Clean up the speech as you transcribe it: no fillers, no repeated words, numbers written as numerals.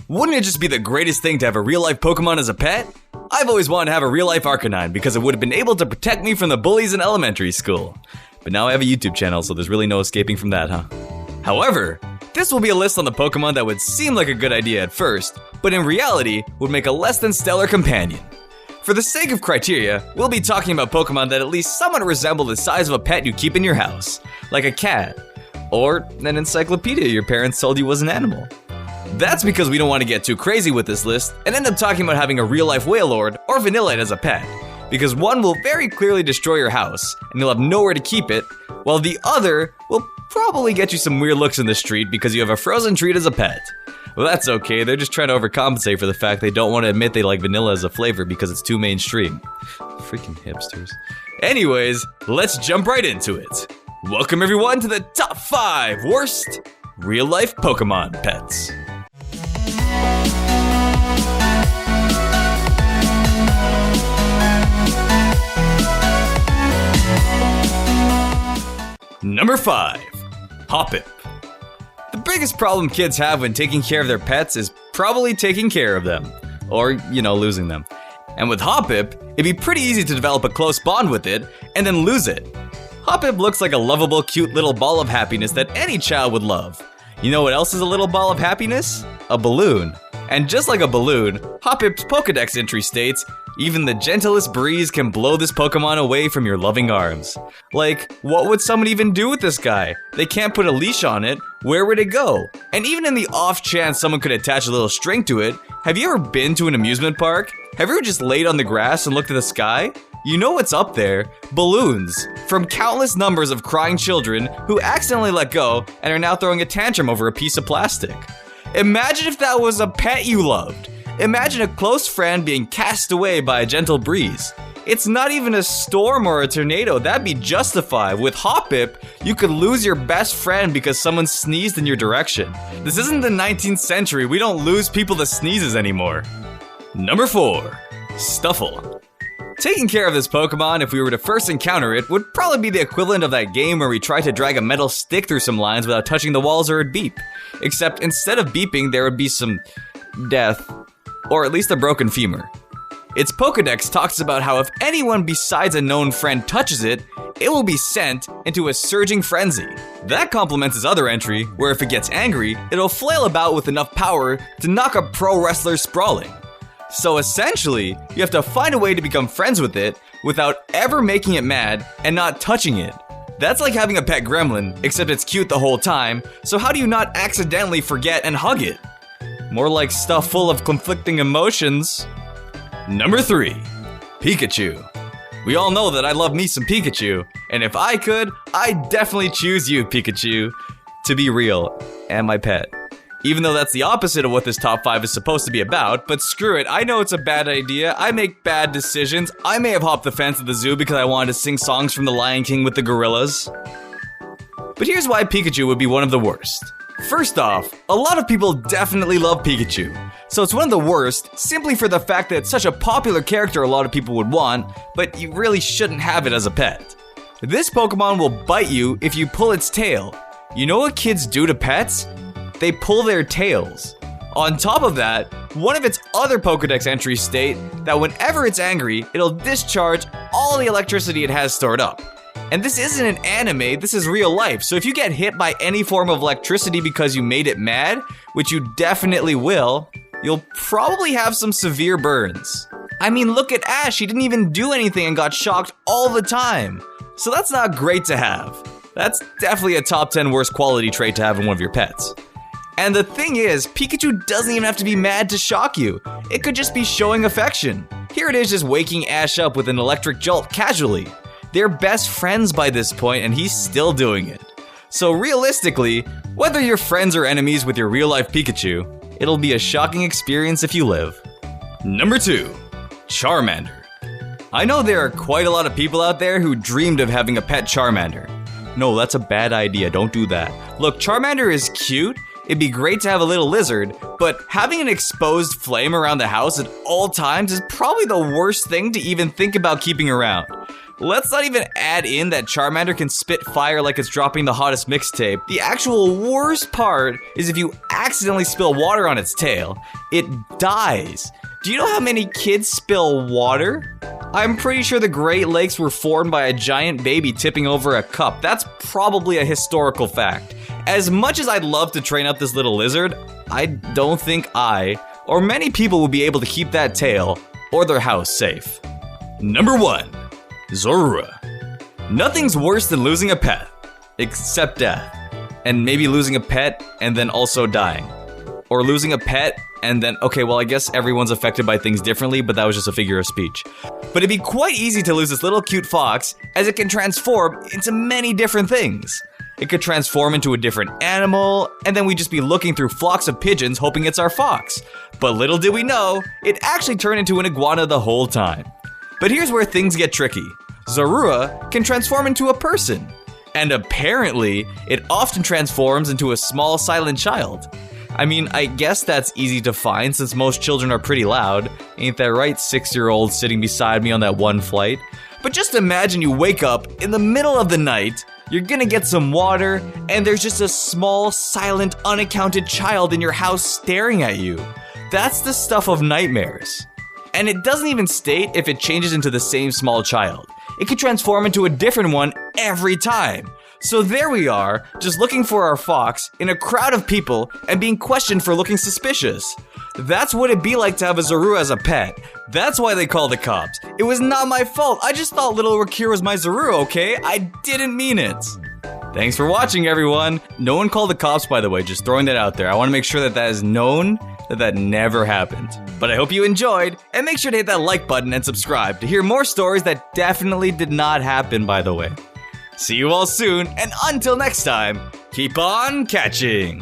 Wouldn't it just be the greatest thing to have a real-life Pokemon as a pet? I've always wanted to have a real-life Arcanine because it would have been able to protect me from the bullies in elementary school. But now I have a YouTube channel, so there's really no escaping from that, huh? However, this will be a list on the Pokemon that would seem like a good idea at first, but in reality would make a less than stellar companion. For the sake of criteria, we'll be talking about Pokemon that at least somewhat resemble the size of a pet you keep in your house, like a cat, or an encyclopedia your parents told you was an animal. That's because we don't want to get too crazy with this list and end up talking about having a real-life Wailord or Vanillite as a pet, because one will very clearly destroy your house and you'll have nowhere to keep it, while the other will probably get you some weird looks in the street because you have a frozen treat as a pet. Well, that's okay, they're just trying to overcompensate for the fact they don't want to admit they like vanilla as a flavor because it's too mainstream. Freaking hipsters. Anyways, let's jump right into it. Welcome everyone to the top 5 worst real-life Pokemon pets. Number 5, Hoppip. The biggest problem kids have when taking care of their pets is probably taking care of them. Or, losing them. And with Hoppip, it'd be pretty easy to develop a close bond with it and then lose it. Hoppip looks like a lovable, cute little ball of happiness that any child would love. You know what else is a little ball of happiness? A balloon. And just like a balloon, Hoppip's Pokedex entry states, even the gentlest breeze can blow this Pokemon away from your loving arms. Like, what would someone even do with this guy? They can't put a leash on it, where would it go? And even in the off chance someone could attach a little string to it, have you ever been to an amusement park? Have you ever just laid on the grass and looked at the sky? You know what's up there? Balloons. From countless numbers of crying children who accidentally let go and are now throwing a tantrum over a piece of plastic. Imagine if that was a pet you loved. Imagine a close friend being cast away by a gentle breeze. It's not even a storm or a tornado, that'd be justified. With Hoppip, you could lose your best friend because someone sneezed in your direction. This isn't the 19th century, we don't lose people to sneezes anymore. Number 4, Scuffle. Taking care of this Pokemon, if we were to first encounter it, would probably be the equivalent of that game where we try to drag a metal stick through some lines without touching the walls or it'd beep. Except instead of beeping, there would be some death. Or at least a broken femur. Its Pokedex talks about how if anyone besides a known friend touches it, it will be sent into a surging frenzy. That complements its other entry, where if it gets angry, it'll flail about with enough power to knock a pro wrestler sprawling. So essentially, you have to find a way to become friends with it without ever making it mad and not touching it. That's like having a pet gremlin, except it's cute the whole time, so how do you not accidentally forget and hug it? More like stuff full of conflicting emotions. Number 3, Pikachu. We all know that I love me some Pikachu, and if I could, I'd definitely choose you, Pikachu, to be real, and my pet. Even though that's the opposite of what this top 5 is supposed to be about, but screw it, I know it's a bad idea, I make bad decisions, I may have hopped the fence at the zoo because I wanted to sing songs from The Lion King with the gorillas. But here's why Pikachu would be one of the worst. First off, a lot of people definitely love Pikachu, so it's one of the worst simply for the fact that it's such a popular character a lot of people would want, but you really shouldn't have it as a pet. This Pokemon will bite you if you pull its tail. You know what kids do to pets? They pull their tails. On top of that, one of its other Pokedex entries state that whenever it's angry, it'll discharge all the electricity it has stored up. And this isn't an anime, this is real life, so if you get hit by any form of electricity because you made it mad, which you definitely will, you'll probably have some severe burns. I mean, look at Ash, he didn't even do anything and got shocked all the time. So that's not great to have. That's definitely a top 10 worst quality trait to have in one of your pets. And the thing is, Pikachu doesn't even have to be mad to shock you. It could just be showing affection. Here it is just waking Ash up with an electric jolt casually. They're best friends by this point and he's still doing it. So realistically, whether you're friends or enemies with your real-life Pikachu, it'll be a shocking experience if you live. Number 2, Charmander. I know there are quite a lot of people out there who dreamed of having a pet Charmander. No, that's a bad idea, don't do that. Look, Charmander is cute, it'd be great to have a little lizard, but having an exposed flame around the house at all times is probably the worst thing to even think about keeping around. Let's not even add in that Charmander can spit fire like it's dropping the hottest mixtape. The actual worst part is if you accidentally spill water on its tail, it dies. Do you know how many kids spill water? I'm pretty sure the Great Lakes were formed by a giant baby tipping over a cup. That's probably a historical fact. As much as I'd love to train up this little lizard, I don't think I, or many people, will be able to keep that tail or their house safe. Number 1. Desura. Nothing's worse than losing a pet, except death. And maybe losing a pet and then also dying. Or losing a pet and then, okay, well, I guess everyone's affected by things differently, but that was just a figure of speech. But it'd be quite easy to lose this little cute fox, as it can transform into many different things. It could transform into a different animal, and then we'd just be looking through flocks of pigeons hoping it's our fox. But little did we know, it actually turned into an iguana the whole time. But here's where things get tricky. Desura can transform into a person. And apparently, it often transforms into a small silent child. I mean, I guess that's easy to find since most children are pretty loud. Ain't that right, 6-year-old sitting beside me on that one flight? But just imagine you wake up in the middle of the night, you're gonna get some water, and there's just a small, silent, unaccounted child in your house staring at you. That's the stuff of nightmares. And it doesn't even state if it changes into the same small child. It could transform into a different one every time. So there we are, just looking for our fox in a crowd of people and being questioned for looking suspicious. That's what it'd be like to have a Desura as a pet. That's why they called the cops. It was not my fault. I just thought little Rakir was my Desura, okay? I didn't mean it. Thanks for watching, everyone. No one called the cops, by the way, just throwing that out there. I want to make sure that that is known, that never happened. But I hope you enjoyed, and make sure to hit that like button and subscribe to hear more stories that definitely did not happen, by the way. See you all soon, and until next time, keep on catching!